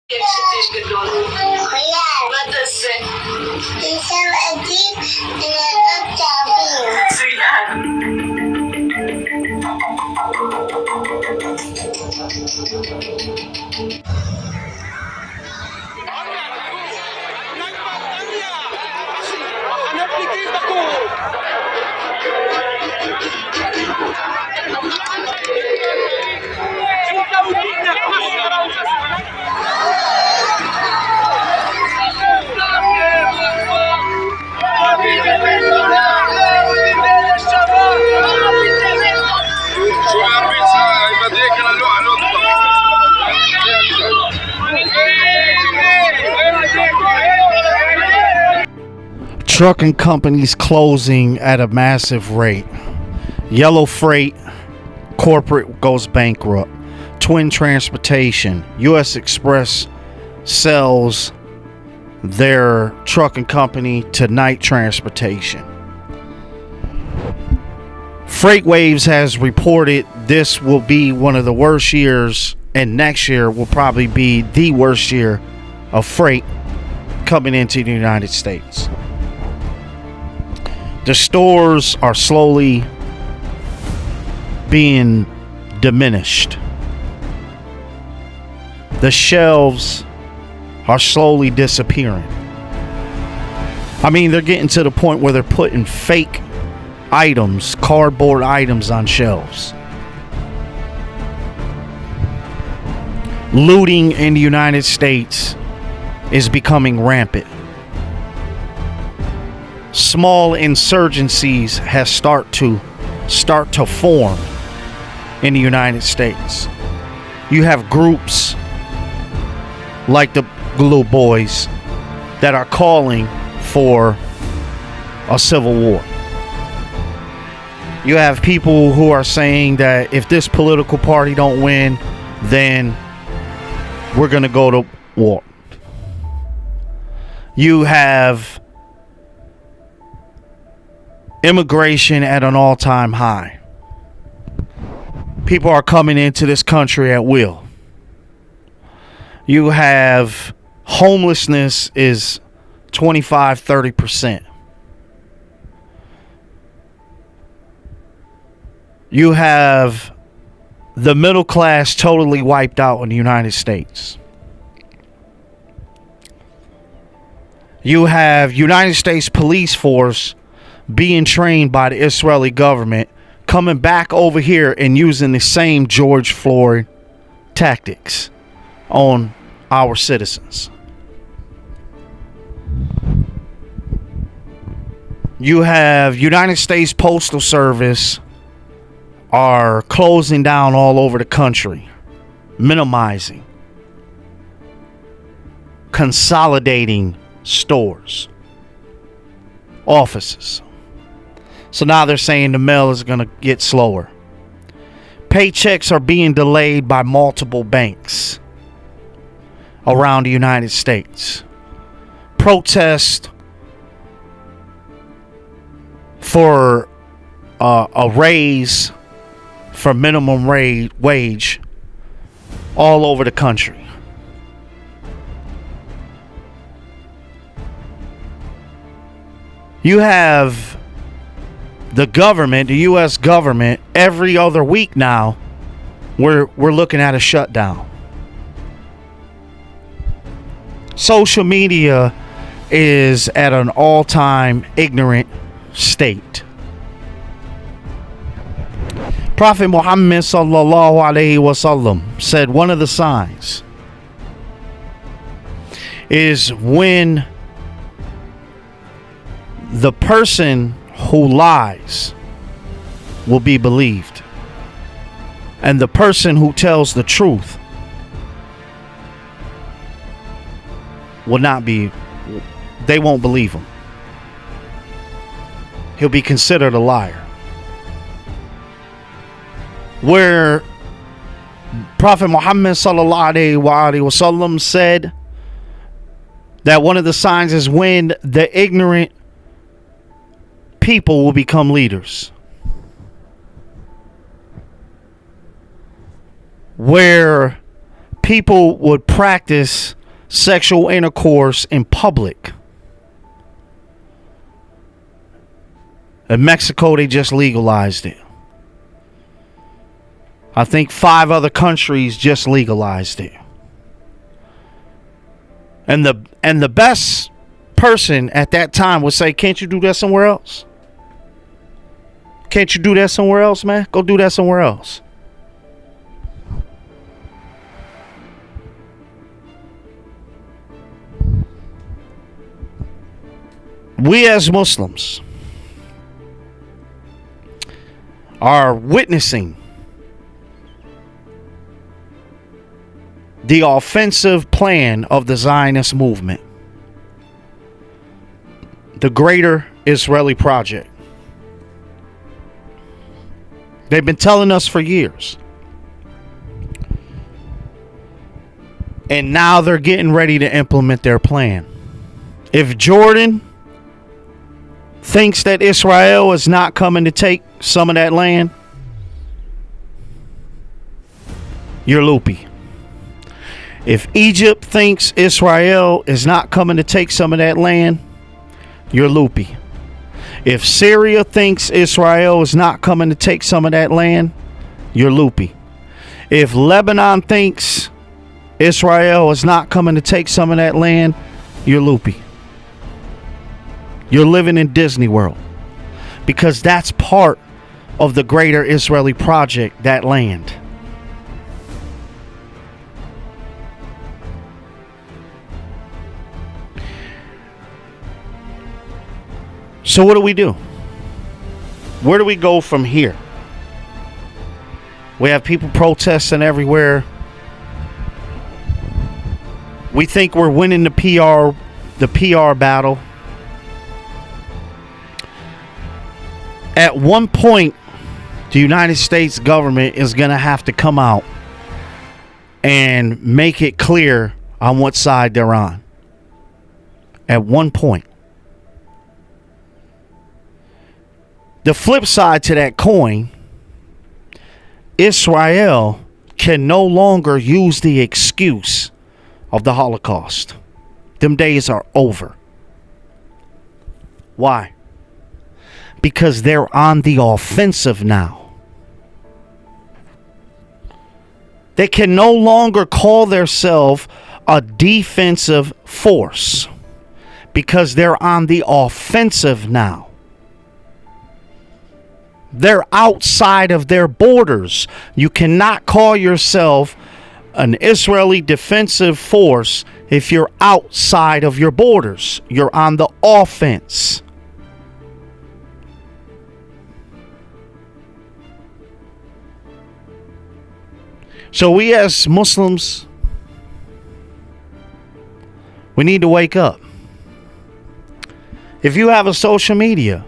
كتير بدون مدرسة إنسان أديب من التعبير Trucking companies closing at a massive rate. Yellow Freight corporate goes bankrupt. Twin Transportation, U.S. Express sells their trucking company to Knight Transportation. Freightwaves has reported this will be one of the worst years, and next year will probably be the worst year of freight coming into the United States. The stores are slowly being diminished. The shelves are slowly disappearing. I mean, they're getting to the point where they're putting fake items, cardboard items on shelves. Looting in the United States is becoming rampant. Small insurgencies has start to form in the United States. You have groups like the Glue Boys that are calling for a civil war. You have people who are saying that if this political party don't win, then we're going to go to war. You have immigration at an all-time high. People are coming into this country at will. You have homelessness is 25-30%. You have the middle class totally wiped out in the United States. You have United States police force being trained by the Israeli government, coming back over here and using the same George Floyd tactics on our citizens. You have United States Postal Service are closing down all over the country, minimizing, consolidating stores, offices. So now they're saying the mail is going to get slower. Paychecks are being delayed by multiple banks around the United States. Protest for a raise for minimum wage all over the country. You have the government, the U.S. government, every other week now, we're looking at a shutdown. Social media is at an all-time ignorant state. Prophet Muhammad sallallahu alaihi wasallam said one of the signs is when the person who lies will be believed, and the person who tells the truth will not be, they won't believe him. He'll be considered a liar. Where Prophet Muhammad sallallahu alaihi wasallam said that one of the signs is when the ignorant people will become leaders. Where people would practice sexual intercourse in public. In Mexico, they just legalized it. I think 5 other countries just legalized it. And the best person at that time would say, can't you do that somewhere else? Can't you do that somewhere else, man? Go do that somewhere else. We as Muslims are witnessing the offensive plan of the Zionist movement, the Greater Israeli Project. They've been telling us for years. And now they're getting ready to implement their plan. If Jordan thinks that Israel is not coming to take some of that land, you're loopy. If Egypt thinks Israel is not coming to take some of that land, you're loopy. If Syria thinks Israel is not coming to take some of that land, you're loopy. If Lebanon thinks Israel is not coming to take some of that land, you're loopy. You're living in Disney World, because that's part of the Greater Israeli Project, that land. So what do? Where do we go from here? We have people protesting everywhere. We think we're winning the PR battle. At one point, the United States government is going to have to come out and make it clear on what side they're on. At one point. The flip side to that coin, Israel can no longer use the excuse of the Holocaust. Them days are over. Why? Because they're on the offensive now. They can no longer call themselves a defensive force, because they're on the offensive now. They're outside of their borders. You cannot call yourself an Israeli defensive force if you're outside of your borders. You're on the offense. So we as Muslims, we need to wake up. If you have a social media,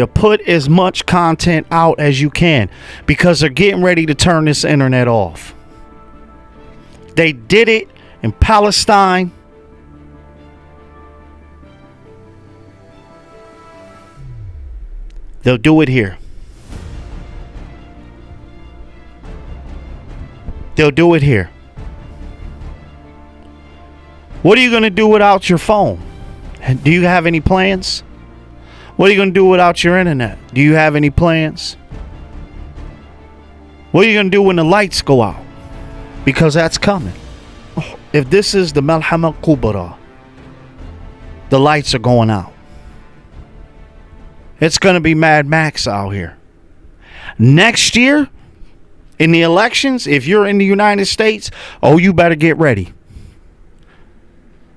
put as much content out as you can, because they're getting ready to turn this internet off. They did it in Palestine. They'll do it here. They'll do it here. What are you going to do without your phone? Do you have any plans? What are you going to do without your internet? Do you have any plans? What are you going to do when the lights go out? Because that's coming. If this is the Malhama Kubra, the lights are going out. It's going to be Mad Max out here. Next year, in the elections, if you're in the United States, you better get ready.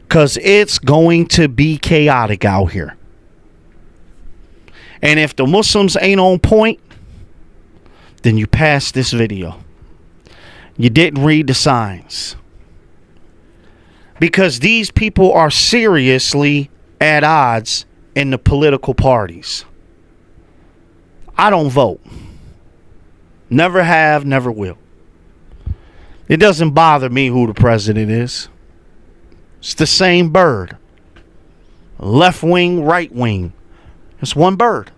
Because it's going to be chaotic out here. And if the Muslims ain't on point, then you passed this video. You didn't read the signs. Because these people are seriously at odds in the political parties. I don't vote. Never have, never will. It doesn't bother me who the president is. It's the same bird. Left wing, right wing. It's one bird.